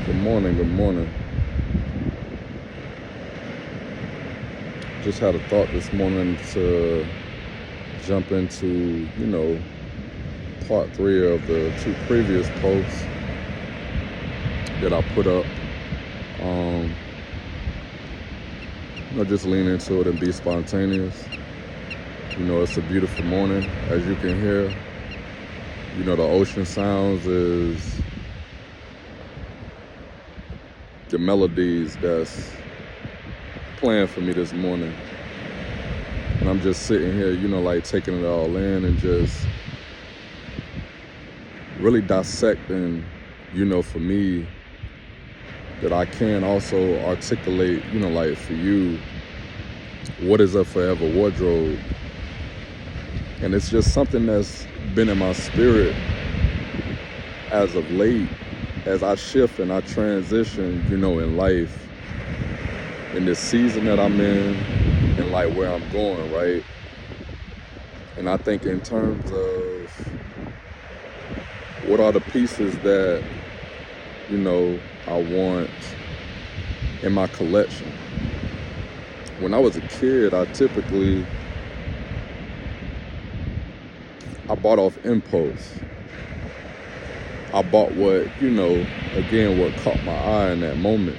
Good morning, good morning. Just had a thought this morning to jump into, part 3 of the 2 previous posts that I put up. Just lean into it and be spontaneous. It's a beautiful morning, as you can hear. The ocean sounds is the melodies that's playing for me this morning. And I'm just sitting here, taking it all in and just really dissecting, for me, that I can also articulate, for you, what is a forever wardrobe. And it's just something that's been in my spirit as of late, as I shift and I transition, in life, in this season that I'm in, and where I'm going, right? And I think in terms of what are the pieces that, I want in my collection. When I was a kid, I bought off impulse. I bought what, what caught my eye in that moment.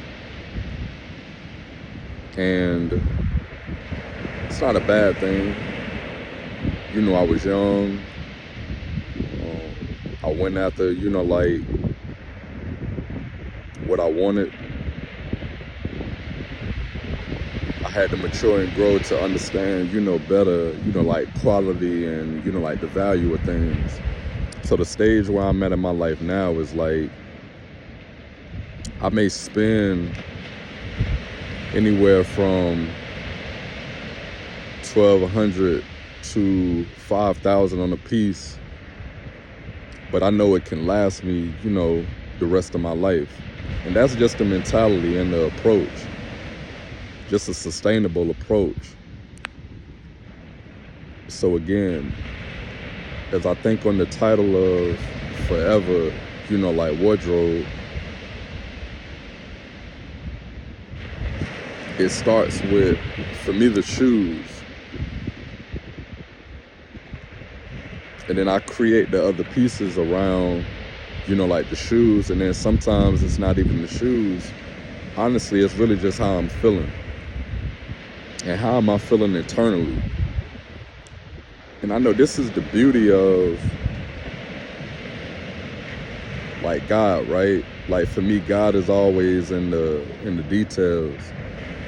And it's not a bad thing. I was young. I went after, what I wanted. I had to mature and grow to understand, better, quality and, the value of things. So the stage where I'm at in my life now is I may spend anywhere from $1,200 to $5,000 on a piece, but I know it can last me, the rest of my life. And that's just the mentality and the approach, just a sustainable approach. So again, as I think on the title of forever, wardrobe, it starts with, for me, the shoes. And then I create the other pieces around, the shoes. And then sometimes it's not even the shoes. Honestly, it's really just how I'm feeling. And how am I feeling internally? And I know this is the beauty of, God, right? For me, God is always in the details.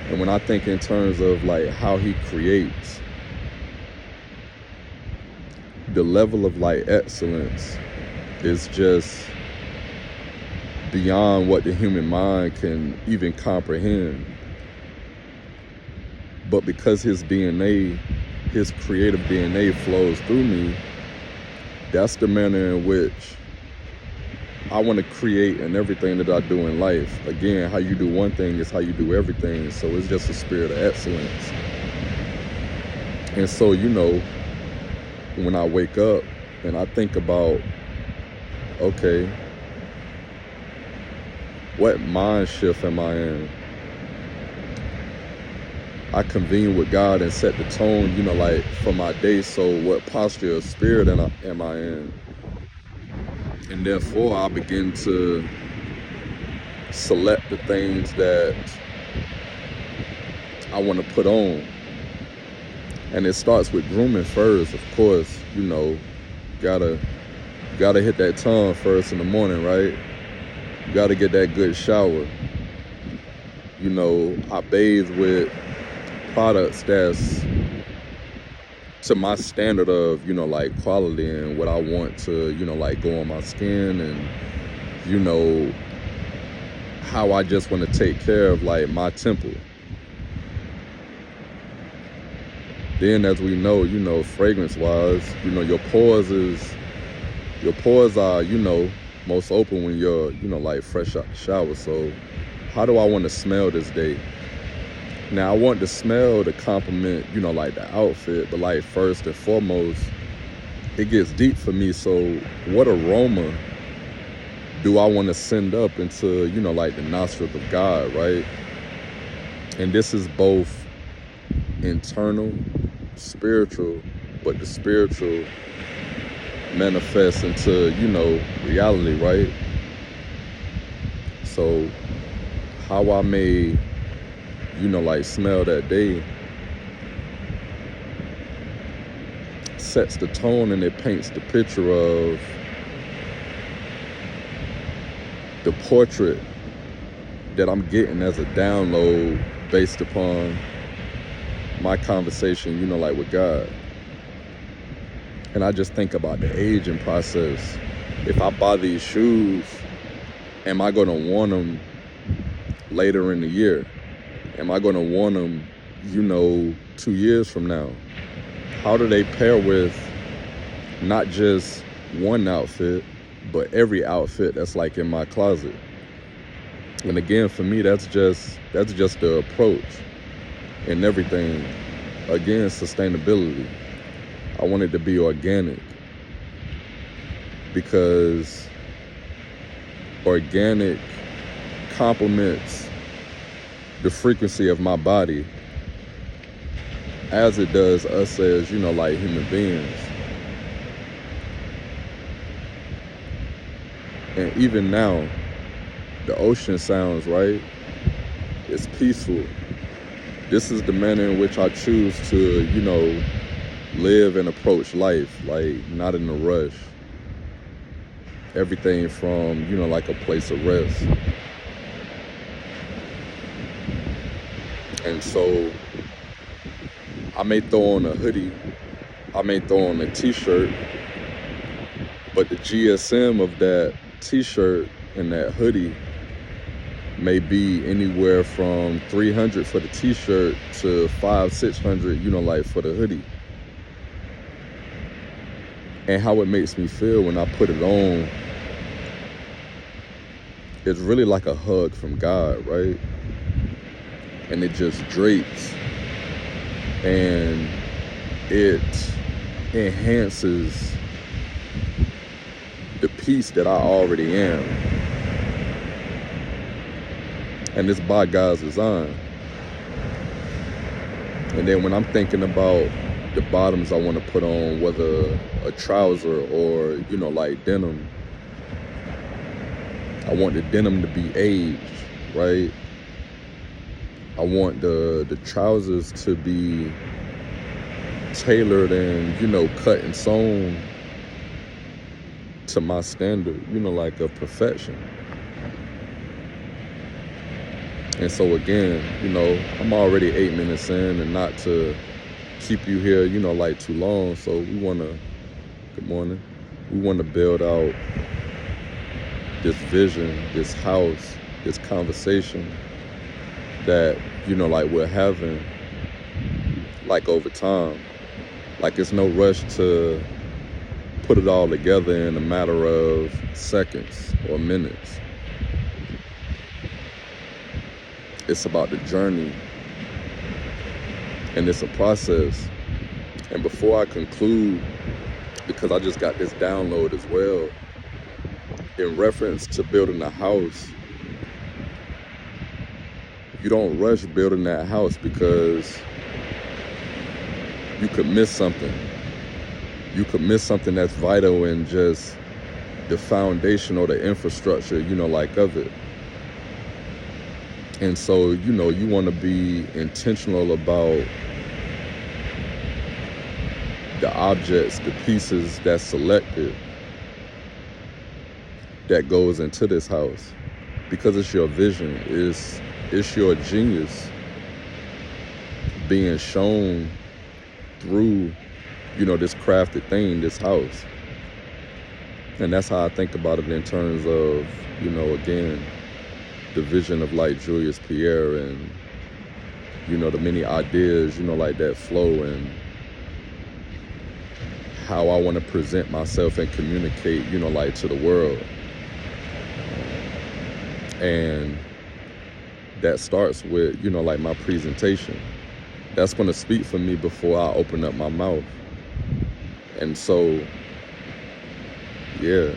And when I think in terms of, how He creates, the level of, excellence is just beyond what the human mind can even comprehend. But because His DNA, His creative DNA flows through me, that's the manner in which I want to create in everything that I do in life. Again, how you do one thing is how you do everything. So it's just a spirit of excellence. And so, when I wake up and I think about, okay, what mind shift am I in? I convene with God and set the tone, for my day. So what posture of spirit am I in? And therefore, I begin to select the things that I want to put on. And it starts with grooming first, of course. Gotta hit that tongue first in the morning, right? Gotta get that good shower. I bathe with products that's to my standard of, quality and what I want to, go on my skin, and, how I just want to take care of, my temple. Then, as we know, fragrance-wise, your pores are, most open when you're, fresh out the shower. So how do I want to smell this day? Now, I want the smell to complement, the outfit, but first and foremost, it gets deep for me. So what aroma do I want to send up into, like the nostrils of God, right? And this is both internal, spiritual, but the spiritual manifests into, reality, right? So how I may, like smell that day sets the tone, and it paints the picture of the portrait that I'm getting as a download based upon my conversation, like with God. And I just think about the aging process. If I buy these shoes, am I gonna want them later in the year? Am I gonna want them, 2 years from now? How do they pair with not just one outfit, but every outfit that's like in my closet? And again, for me, that's just the approach and everything. Again, sustainability. I want it to be organic, because organic complements the frequency of my body as it does us as, like human beings. And even now, the ocean sounds, right? It's peaceful. This is the manner in which I choose to, live and approach life, like not in a rush. Everything from, like a place of rest. And so I may throw on a hoodie, I may throw on a t-shirt, but the GSM of that t-shirt and that hoodie may be anywhere from $300 for the t-shirt to $500-$600, like for the hoodie. And how it makes me feel when I put it on, it's really like a hug from God, right? And it just drapes, and it enhances the peace that I already am. And it's by God's design. And then when I'm thinking about the bottoms I want to put on, whether a trouser or, like denim, I want the denim to be aged, right? I want the trousers to be tailored and, cut and sewn to my standard, like of perfection. And so again, I'm already 8 minutes in, and not to keep you here, like too long. So good morning. We want to build out this vision, this house, this conversation that, like we're having, like over time. Like it's no rush to put it all together in a matter of seconds or minutes. It's about the journey, and it's a process. And before I conclude, because I just got this download as well, in reference to building a house, you don't rush building that house, because you could miss something. You could miss something that's vital in just the foundation or the infrastructure, like of it. And so, you want to be intentional about the objects, the pieces that's selected, that goes into this house, because it's your vision, it's your genius being shown through, this crafted thing, this house. And that's how I think about it in terms of, again, the vision of like Julius-Pierre, and, the many ideas, like that flow, and how I want to present myself and communicate, like to the world. And that starts with, like my presentation. That's going to speak for me before I open up my mouth. And so, yeah.